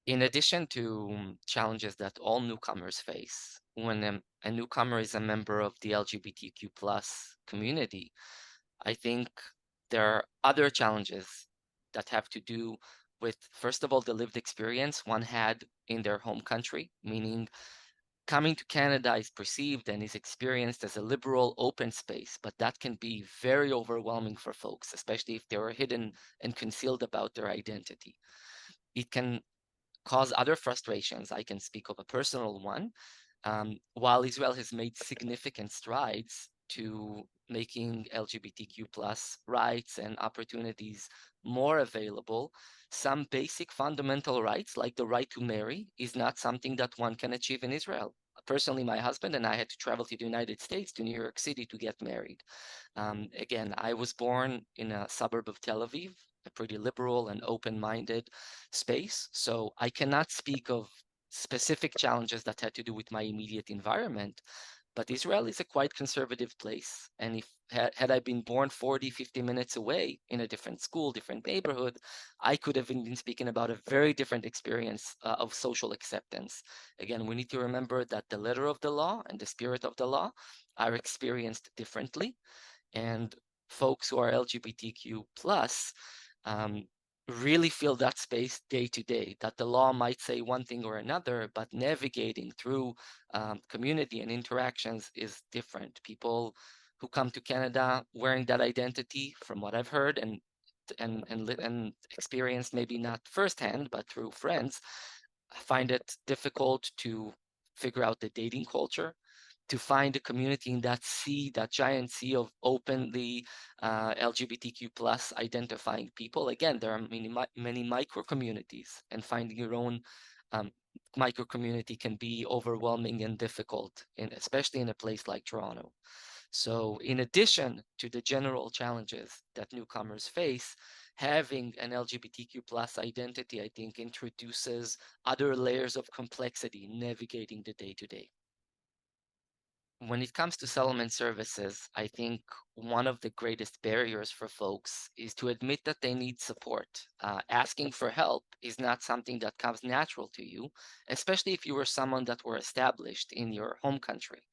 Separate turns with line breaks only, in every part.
In addition to challenges that all newcomers face, when a newcomer is a member of the LGBTQ plus community, I think there are other challenges that have to do with, first of all, the lived experience one had in their home country, meaning coming to Canada is perceived and is experienced as a liberal, open space, but that can be very overwhelming for folks, especially if they were hidden and concealed about their identity. It can cause other frustrations. I can speak of a personal one. While Israel has made significant strides to making LGBTQ plus rights and opportunities more available, some basic fundamental rights, like the right to marry, is not something that one can achieve in Israel. Personally, my husband and I had to travel to the United States, to New York City, to get married. Again, I was born in a suburb of Tel Aviv, a pretty liberal and open-minded space, so I cannot speak of specific challenges that had to do with my immediate environment, but Israel is a quite conservative place. And if had I been born 40, 50 minutes away in a different school, different neighborhood, I could have been speaking about a very different experience of social acceptance. Again, we need to remember that the letter of the law and the spirit of the law are experienced differently. And folks who are LGBTQ plus um, really feel that space day to day, that the law might say one thing or another, but navigating through community and interactions is different. People who come to Canada wearing that identity, from what I've heard and experienced, maybe not firsthand, but through friends, find it difficult to figure out the dating culture, to find a community in that sea, that giant sea of openly LGBTQ plus identifying people. Again, there are many micro communities, and finding your own um, micro community can be overwhelming and difficult, especially in a place like Toronto. So, in addition to the general challenges that newcomers face, having an LGBTQ plus identity, I think, introduces other layers of complexity navigating the day to day. When it comes to settlement services, I think one of the greatest barriers for folks is to admit that they need support. Asking for help is not something that comes natural to you, especially if you were someone that were established in your home country.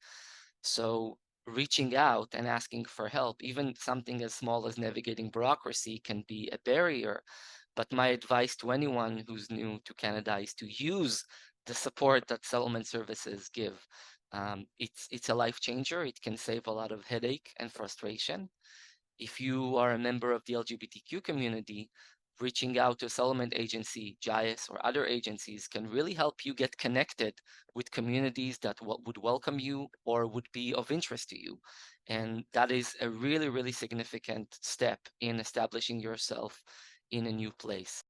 So reaching out and asking for help, even something as small as navigating bureaucracy, can be a barrier. But my advice to anyone who's new to Canada is to use the support that settlement services give. It's a life changer. It can save a lot of headache and frustration. If you are a member of the LGBTQ community, reaching out to a settlement agency, JIAS, or other agencies can really help you get connected with communities that would welcome you or would be of interest to you. And that is a really, really significant step in establishing yourself in a new place.